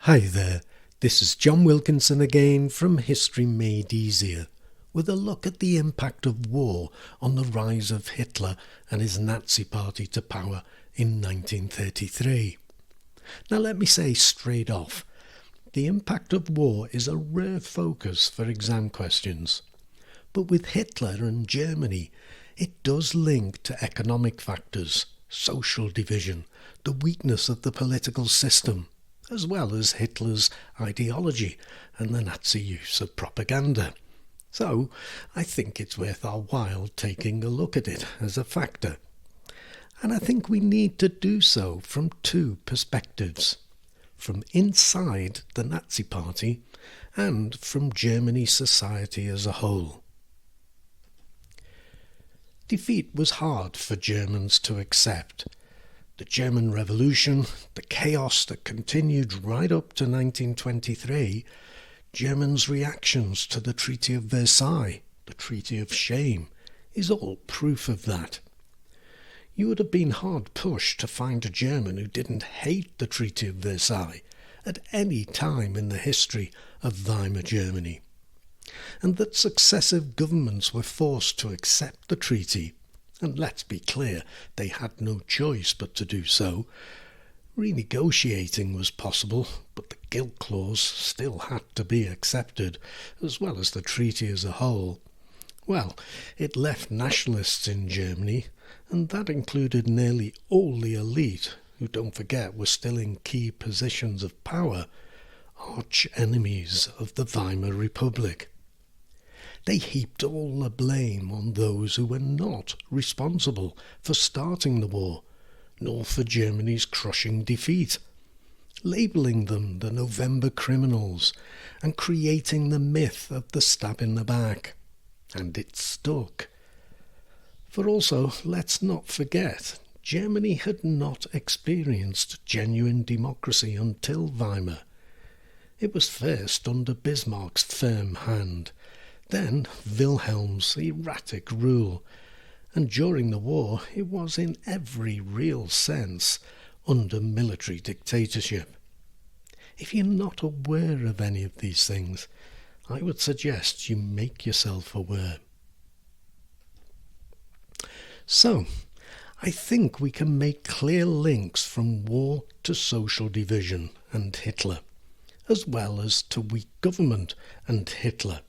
Hi there, this is John Wilkinson again from History Made Easier, with a look at the impact of war on the rise of Hitler and his Nazi party to power in 1933. Now let me say straight off, the impact of war is a rare focus for exam questions. But with Hitler and Germany, it does link to economic factors, social division, the weakness of the political system, as well as Hitler's ideology and the Nazi use of propaganda. So I think it's worth our while taking a look at it as a factor. And I think we need to do so from two perspectives, from inside the Nazi party and from Germany's society as a whole. Defeat was hard for Germans to accept. The German Revolution, the chaos that continued right up to 1923, Germans' reactions to the Treaty of Versailles, the Treaty of Shame, is all proof of that. You would have been hard pushed to find a German who didn't hate the Treaty of Versailles at any time in the history of Weimar Germany, and that successive governments were forced to accept the treaty. And let's be clear, they had no choice but to do so. Renegotiating was possible, but the guilt clause still had to be accepted, as well as the treaty as a whole. Well, it left nationalists in Germany, and that included nearly all the elite, who, don't forget, were still in key positions of power, arch enemies of the Weimar Republic. They heaped all the blame on those who were not responsible for starting the war, nor for Germany's crushing defeat, labelling them the November criminals and creating the myth of the stab in the back. And it stuck. For also, let's not forget, Germany had not experienced genuine democracy until Weimar. It was first under Bismarck's firm hand, then Wilhelm's erratic rule, and during the war it was in every real sense under military dictatorship. If you're not aware of any of these things, I would suggest you make yourself aware. So, I think we can make clear links from war to social division and Hitler, as well as to weak government and Hitler.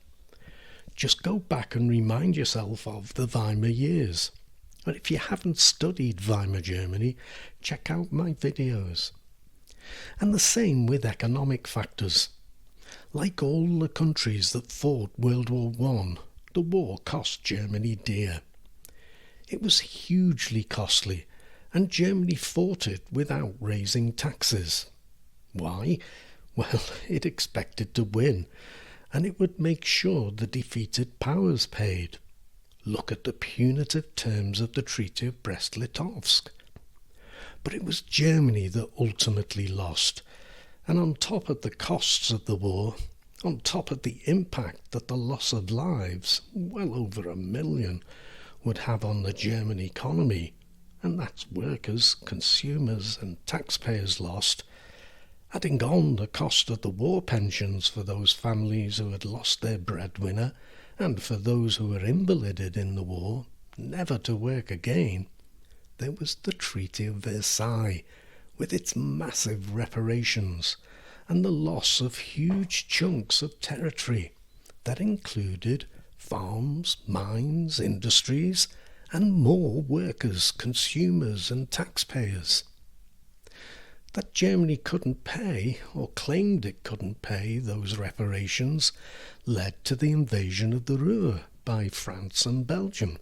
Just go back and remind yourself of the Weimar years. But if you haven't studied Weimar Germany, check out my videos. And the same with economic factors. Like all the countries that fought World War I, the war cost Germany dear. It was hugely costly, and Germany fought it without raising taxes. Why? Well, it expected to win, and it would make sure the defeated powers paid. Look at the punitive terms of the Treaty of Brest-Litovsk. But it was Germany that ultimately lost, and on top of the costs of the war, on top of the impact that the loss of lives, well over 1 million, would have on the German economy, and that's workers, consumers and taxpayers lost, adding on the cost of the war pensions for those families who had lost their breadwinner and for those who were invalided in the war, never to work again, there was the Treaty of Versailles, with its massive reparations and the loss of huge chunks of territory that included farms, mines, industries, and more workers, consumers and taxpayers. That Germany couldn't pay, or claimed it couldn't pay, those reparations led to the invasion of the Ruhr by France and Belgium,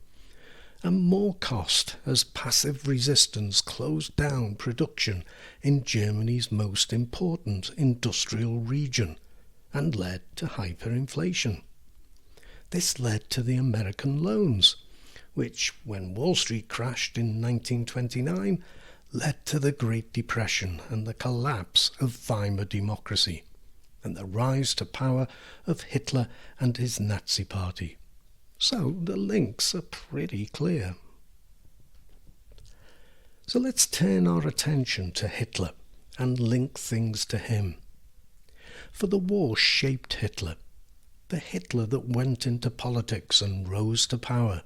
and more cost as passive resistance closed down production in Germany's most important industrial region and led to hyperinflation. This led to the American loans, which, when Wall Street crashed in 1929, led to the Great Depression and the collapse of Weimar democracy, and the rise to power of Hitler and his Nazi party. So the links are pretty clear. So let's turn our attention to Hitler and link things to him. For the war shaped Hitler, the Hitler that went into politics and rose to power.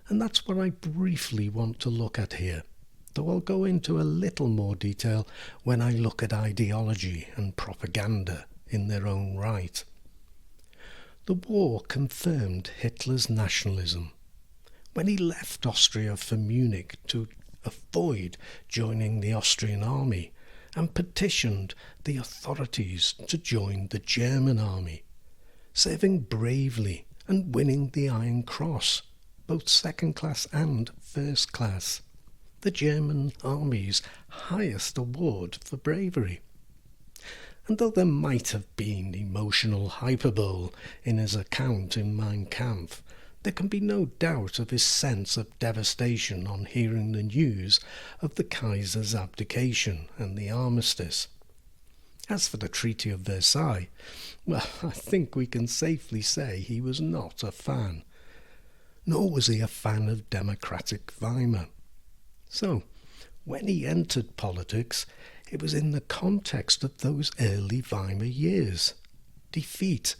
And that's what I briefly want to look at here, though I'll go into a little more detail when I look at ideology and propaganda in their own right. The war confirmed Hitler's nationalism. When he left Austria for Munich to avoid joining the Austrian army and petitioned the authorities to join the German army, serving bravely and winning the Iron Cross, both second class and first class, the German army's highest award for bravery. And though there might have been emotional hyperbole in his account in Mein Kampf, there can be no doubt of his sense of devastation on hearing the news of the Kaiser's abdication and the armistice. As for the Treaty of Versailles, well, I think we can safely say he was not a fan. Nor was he a fan of democratic Weimar. So, when he entered politics, it was in the context of those early Weimar years. Defeat,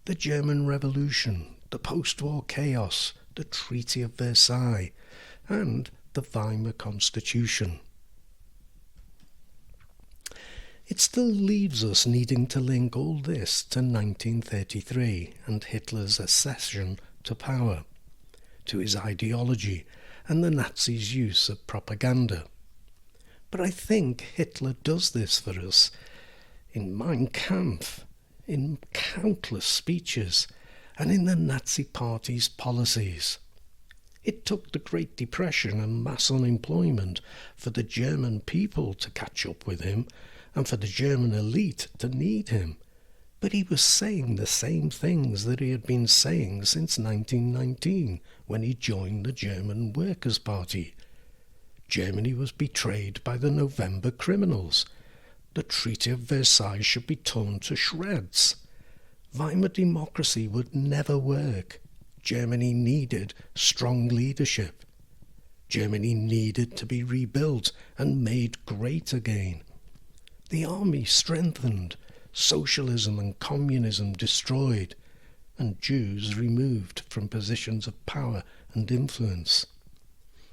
the German Revolution, the post-war chaos, the Treaty of Versailles, and the Weimar Constitution. It still leaves us needing to link all this to 1933 and Hitler's accession to power, to his ideology and the Nazis' use of propaganda. But I think Hitler does this for us in Mein Kampf, in countless speeches, and in the Nazi Party's policies. It took the Great Depression and mass unemployment for the German people to catch up with him and for the German elite to need him. But he was saying the same things that he had been saying since 1919 when he joined the German Workers' Party. Germany was betrayed by the November criminals. The Treaty of Versailles should be torn to shreds. Weimar democracy would never work. Germany needed strong leadership. Germany needed to be rebuilt and made great again. The army strengthened, socialism and communism destroyed, and Jews removed from positions of power and influence.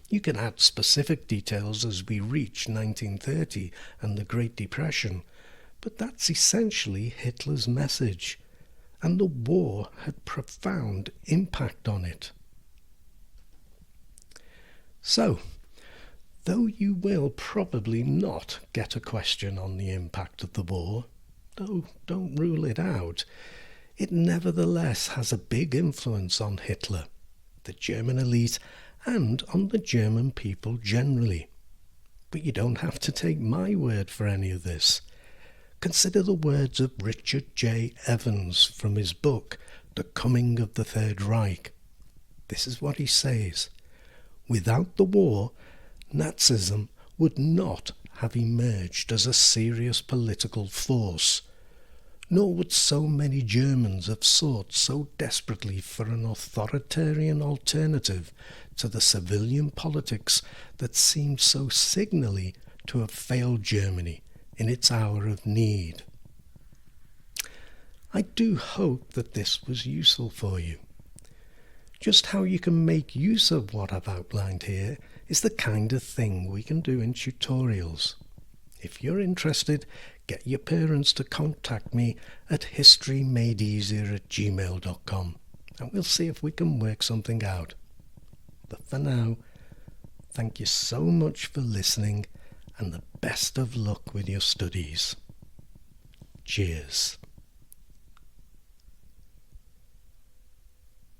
You can add specific details as we reach 1930 and the Great Depression, but that's essentially Hitler's message, and the war had profound impact on it. So, though you will probably not get a question on the impact of the war, though don't rule it out, it nevertheless has a big influence on Hitler, the German elite, and on the German people generally. But you don't have to take my word for any of this. Consider the words of Richard J. Evans from his book, The Coming of the Third Reich. This is what he says: "Without the war, Nazism would not have emerged as a serious political force, nor would so many Germans have sought so desperately for an authoritarian alternative to the civilian politics that seemed so signally to have failed Germany in its hour of need." I do hope that this was useful for you. Just how you can make use of what I've outlined here is the kind of thing we can do in tutorials. If you're interested, get your parents to contact me at historymadeeasier@gmail.com and we'll see if we can work something out. But for now, thank you so much for listening and the best of luck with your studies. Cheers.